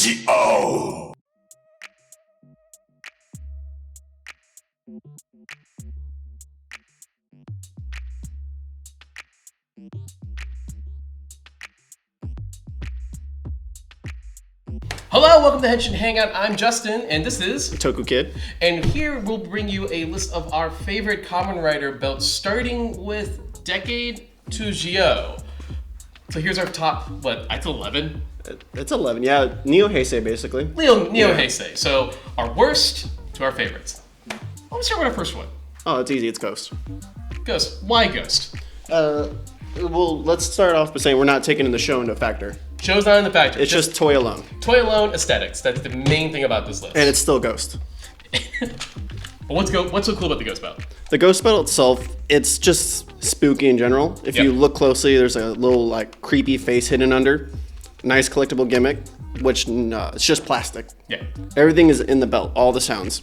Geo. Hello, welcome to Henshin Hangout. I'm Justin, and this is Tokukid. And here we'll bring you a list of our favorite Kamen Rider belts, starting with Decade to Geo. So here's our top, it's 11? It's 11, yeah. Neo Heisei, basically. Neo Heisei. So our worst to our favorites. Let's start with our first one. Oh, it's easy. It's Ghost. Ghost. Why Ghost? Well, let's start off by saying we're not taking the show into a factor. Show's not in the factor. It's just toy alone. Toy alone, aesthetics. That's the main thing about this list. And it's still Ghost. But what's so cool about the Ghost belt? The Ghost belt itself, it's just spooky in general. If you look closely, there's a little creepy face hidden under. Nice collectible gimmick, which it's just plastic. Yeah. Everything is in the belt, all the sounds.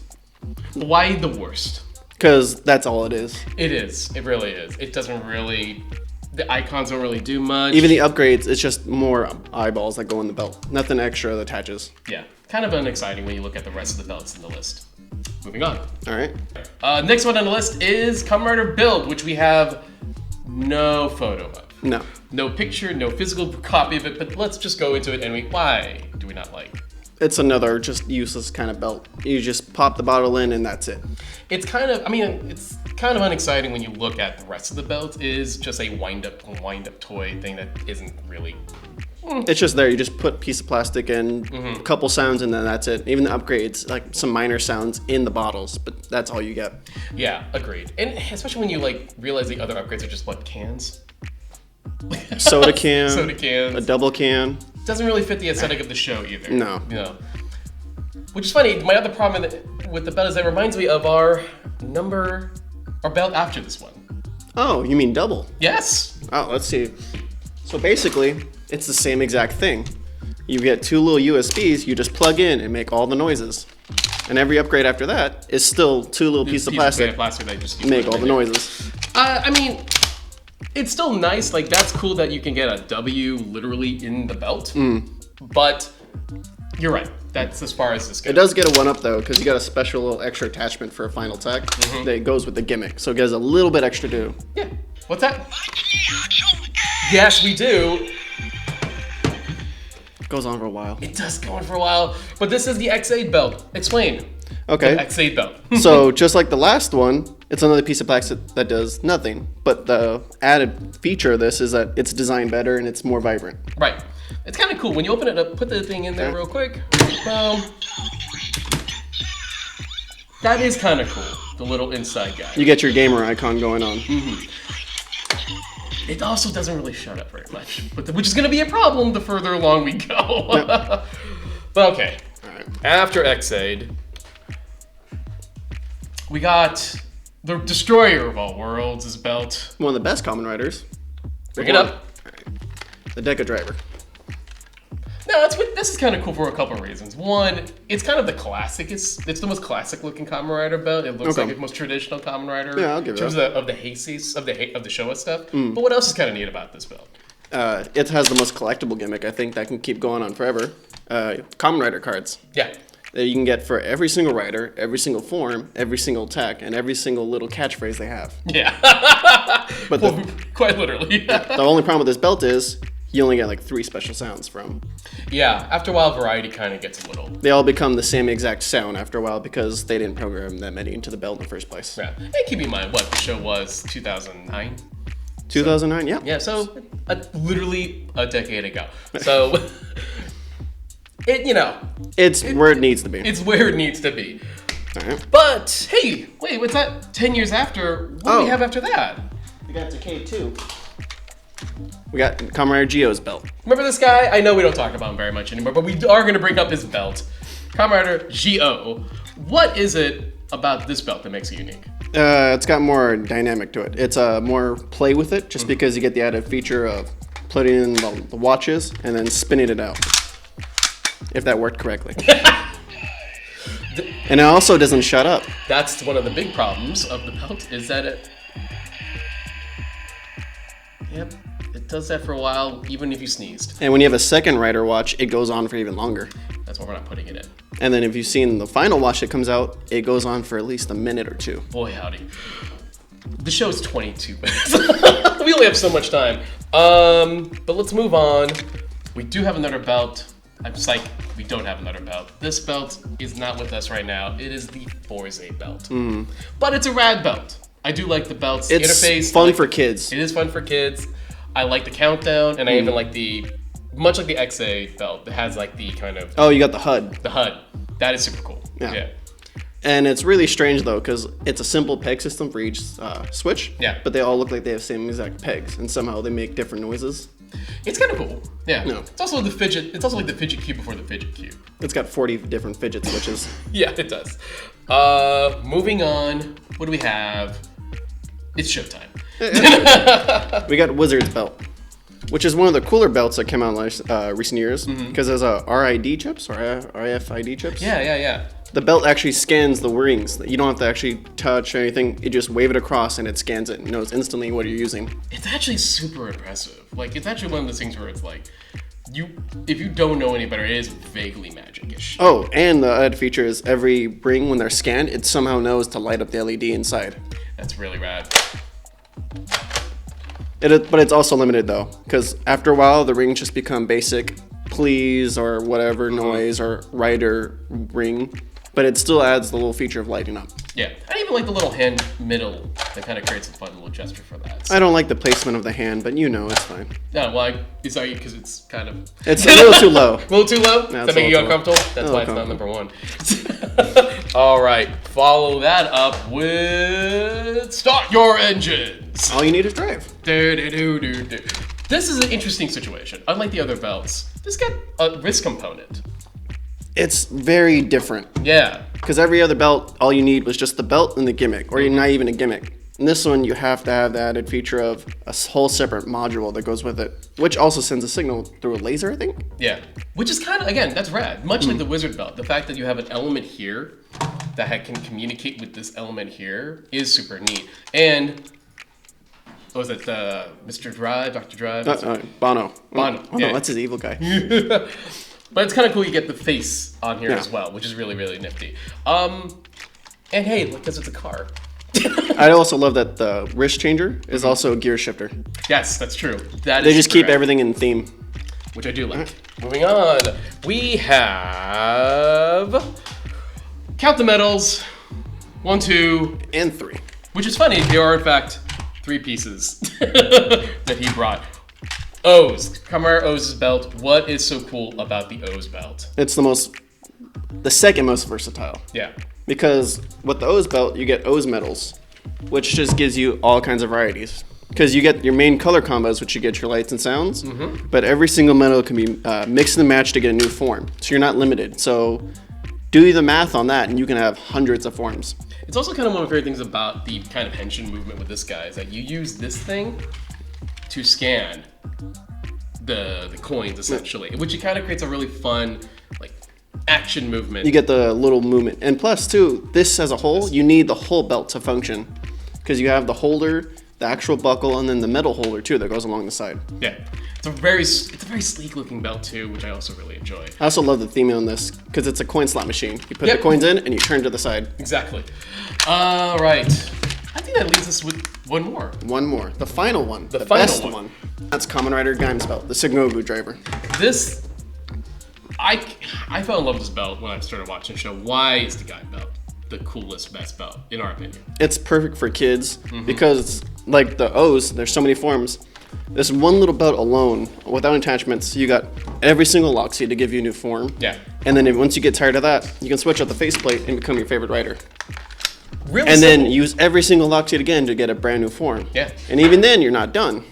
Why the worst? Because that's all it is. It is. It really is. It doesn't really... The icons don't really do much. Even the upgrades, it's just more eyeballs that go in the belt. Nothing extra that attaches. Yeah. Kind of unexciting when you look at the rest of the belts in the list. Moving on. All right. Next one on the list is Kamen Rider Build, which we have no photo of. No. No picture, no physical copy of it, but let's just go into it and why do we not like? It's another just useless kind of belt. You just pop the bottle in and that's it. It's kind of unexciting when you look at the rest of the belt. It is just a wind up toy thing that isn't really... It's just there. You just put a piece of plastic in, a couple sounds, and then that's it. Even the upgrades, like some minor sounds in the bottles, but that's all you get. Yeah, agreed. And especially when you realize the other upgrades are just cans. Soda can. Soda cans. A double can. Doesn't really fit the aesthetic of the show either. No. Which is funny. My other problem with the belt is that it reminds me of our belt after this one. Oh, you mean double? Yes. Oh, let's see. So basically, it's the same exact thing. You get two little USBs, you just plug in and make all the noises. And every upgrade after that is still two little pieces of plastic that just make all the noises. It's still nice. That's cool that you can get a W literally in the belt. But you're right. That's as far as this goes. It does get a 1-up though, because you got a special little extra attachment for a final attack that goes with the gimmick. So it gives a little bit extra to. Yeah. What's that? Yes, we do. Goes on for a while. It does go on for a while. But this is the X8 belt. Explain. Okay. The X8 belt. So just like the last one, it's another piece of plastic that does nothing. But the added feature of this is that it's designed better and it's more vibrant. Right. It's kind of cool. When you open it up, put the thing in there real quick. Boom. That is kind of cool. The little inside guy. You get your gamer icon going on. It also doesn't really shut up very much, which is going to be a problem the further along we go. Yep. But okay. All right. After X8, we got the Destroyer of All Worlds' belt. One of the best Kamen Riders. Bring it up. The Deca Driver. No, this is kind of cool for a couple of reasons. One, it's kind of the classic. It's the most classic looking Kamen Rider belt. It looks like the most traditional Kamen Rider. Yeah, I'll give it in terms of the Heisei, of the Showa stuff. But what else is kind of neat about this belt? It has the most collectible gimmick, I think, that can keep going on forever. Kamen Rider cards. Yeah. That you can get for every single rider, every single form, every single attack, and every single little catchphrase they have. Yeah. But quite literally. The only problem with this belt is you only get 3 special sounds from. Yeah, after a while, variety kind of gets a little... They all become the same exact sound after a while because they didn't program that many into the belt in the first place. Yeah, and keep in mind what the show was, 2009? 2009, yeah. Yeah, so literally a decade ago. So, it's where it needs to be. It's where it needs to be. All right. But, hey, wait, what's that? 10 years after, what do we have after that? We got Decade 2. We got Kamen Rider Geo's belt. Remember this guy? I know we don't talk about him very much anymore, but we are going to bring up his belt. Kamen Rider Geo. What is it about this belt that makes it unique? It's got more dynamic to it. It's more play with it, just because you get the added feature of putting in the watches and then spinning it out. If that worked correctly. And it also doesn't shut up. That's one of the big problems of the belt, is that it... Yep, it does that for a while, even if you sneezed. And when you have a second rider watch, it goes on for even longer. That's so we're not putting it in. And then if you've seen the final watch that comes out, it goes on for at least a minute or two. Boy, howdy. The show is 22 minutes. We only have so much time. But let's move on. We do have another belt. I'm psyched we don't have another belt. This belt is not with us right now. It is the Forze belt. But it's a rad belt. I do like the belt's it's interface. Fun for kids. It is fun for kids. I like the countdown, and I even like much like the XA belt, it has like the kind of... Oh, you got the HUD. The HUD. That is super cool. Yeah. And it's really strange though, because it's a simple peg system for each switch. Yeah. But they all look like they have the same exact pegs, and somehow they make different noises. It's kind of cool. Yeah. No. It's also the fidget. It's also like the fidget cube before the fidget cube. It's got 40 different fidget switches. Yeah, it does. Moving on. What do we have? It's showtime. We got Wizard's belt, which is one of the cooler belts that came out in recent years, because there's RID chips or RFID chips. Yeah. The belt actually scans the rings. You don't have to actually touch or anything. You just wave it across and it scans it and knows instantly what you're using. It's actually super impressive. Like, it's actually one of those things where it's like, if you don't know any better, it is vaguely magic-ish. Oh, and the added feature is every ring, when they're scanned, it somehow knows to light up the LED inside. That's really rad. But it's also limited though, because after a while, the rings just become basic please or whatever noise or rider ring. But it still adds the little feature of lighting up. Yeah, I even like the little hand middle that kind of creates a fun little gesture for that. So. I don't like the placement of the hand, but it's fine. No, well, it's because it's kind of... It's a little too low. A little too low? No, Does that make you uncomfortable? That's why it's not number one. All right, follow that up with Start Your Engines. All you need is drive. This is an interesting situation. Unlike the other belts, this got a wrist component. It's very different. Yeah. Because every other belt, all you need was just the belt and the gimmick, or not even a gimmick. In this one, you have to have the added feature of a whole separate module that goes with it, which also sends a signal through a laser, I think? Yeah. Which is kind of, again, that's rad. Much like the Wizard belt, the fact that you have an element here that can communicate with this element here is super neat. And... what was it, Mr. Drive, Dr. Drive? Bono. Bono, Oh, yeah. no, that's his evil guy. But it's kind of cool you get the face on here as well, which is really, really nifty. And hey, because it's a car. I also love that the wrist changer is also a gear shifter. Yes, that's true. They just keep everything in theme. Which I do like. Moving on, we have... count the medals. 1, 2... and 3. Which is funny, there are in fact 3 pieces that he brought. O's. Kamen Rider O's belt. What is so cool about the O's belt? It's the second most versatile. Yeah. Because with the O's belt, you get O's medals, which just gives you all kinds of varieties. Because you get your main color combos, which you get your lights and sounds, but every single medal can be mixed and matched to get a new form. So you're not limited. So do the math on that, and you can have hundreds of forms. It's also kind of one of my favorite things about the kind of Henshin movement with this guy is that you use this thing to scan the coins, essentially, which it kind of creates a really fun, like, action movement. You get the little movement. And plus, too, this as a whole, you need the whole belt to function. Because you have the holder, the actual buckle, and then the metal holder, too, that goes along the side. Yeah. It's a very sleek looking belt, too, which I also really enjoy. I also love the theme on this, because it's a coin slot machine. You put the coins in, and you turn to the side. Exactly. All right. I think that leaves us with one more. One more. The final one. The final best one. That's Kamen Rider Gaim's belt, the Signobu driver. This... I fell in love with this belt when I started watching the show. Why is the Gaim belt the coolest, best belt, in our opinion? It's perfect for kids, because like the O's, there's so many forms. This one little belt alone, without attachments, you got every single lock seat to give you a new form. Yeah. And then once you get tired of that, you can switch out the faceplate and become your favorite rider. Really and simple. then use every single lock seat again to get a brand new form. Yeah. And even then, you're not done,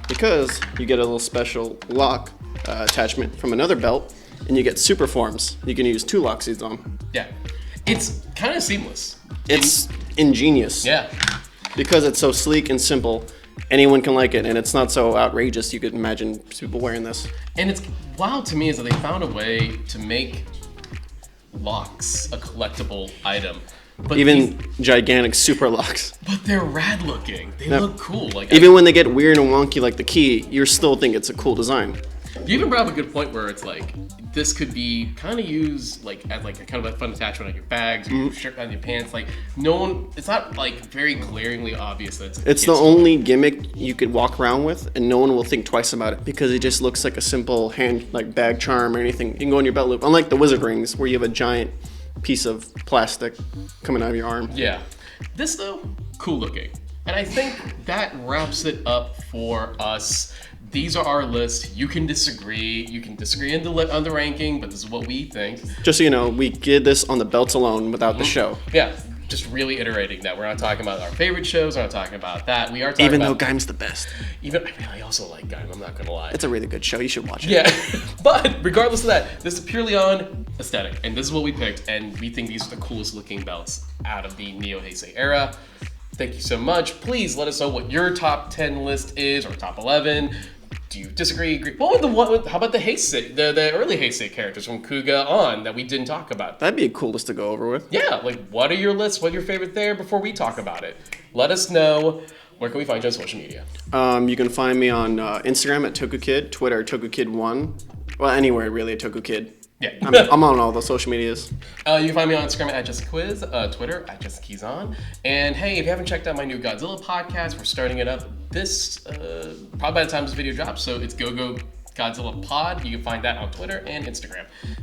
because you get a little special lock attachment from another belt, and you get super forms. You can use 2 lock seats on. Yeah. It's kind of seamless. It's ingenious. Yeah. Because it's so sleek and simple, anyone can like it, and it's not so outrageous you could imagine people wearing this. And it's wild to me is that they found a way to make locks a collectible item. But Even gigantic super locks. But they're rad looking. They look cool. Like Even when they get weird and wonky like the key, you still think it's a cool design. You even brought up a good point where it's like this could be kind of used like as like a kind of a fun attachment on your bags, or your shirt, on your pants. Like no one, it's not like very glaringly obvious that it's the only gimmick you could walk around with, and no one will think twice about it because it just looks like a simple hand like bag charm or anything. You can go on your belt loop, unlike the wizard rings where you have a giant piece of plastic coming out of your arm. Yeah, this though, cool looking, and I think that wraps it up for us. These are our list. You can disagree. You can disagree on the ranking, but this is what we think. Just so you know, we did this on the belts alone without the show. Yeah, just really iterating that. We're not talking about our favorite shows. We're not talking about that. We are talking Even about... though Gaim's the best. I also like Gaim, I'm not going to lie. It's a really good show. You should watch it. Yeah, but regardless of that, this is purely on aesthetic, and this is what we picked, and we think these are the coolest looking belts out of the Neo Heisei era. Thank you so much. Please let us know what your top 10 list is, or top 11. Do you disagree, agree? How about the Heisei, the early Heisei characters from Kuga on that we didn't talk about? That'd be a cool list to go over with. Yeah, like what are your lists? What are your favorite there before we talk about it? Let us know. Where can we find you on social media? You can find me on Instagram at Tokukid, Twitter Tokukid1. Well, anywhere really at Tokukid. Yeah. I'm on all the social medias. You can find me on Instagram at JustAQuiz, Twitter at JustKeysOn. And hey, if you haven't checked out my new Godzilla podcast, we're starting it up this, probably by the time this video drops. So it's Go Godzilla Pod. You can find that on Twitter and Instagram.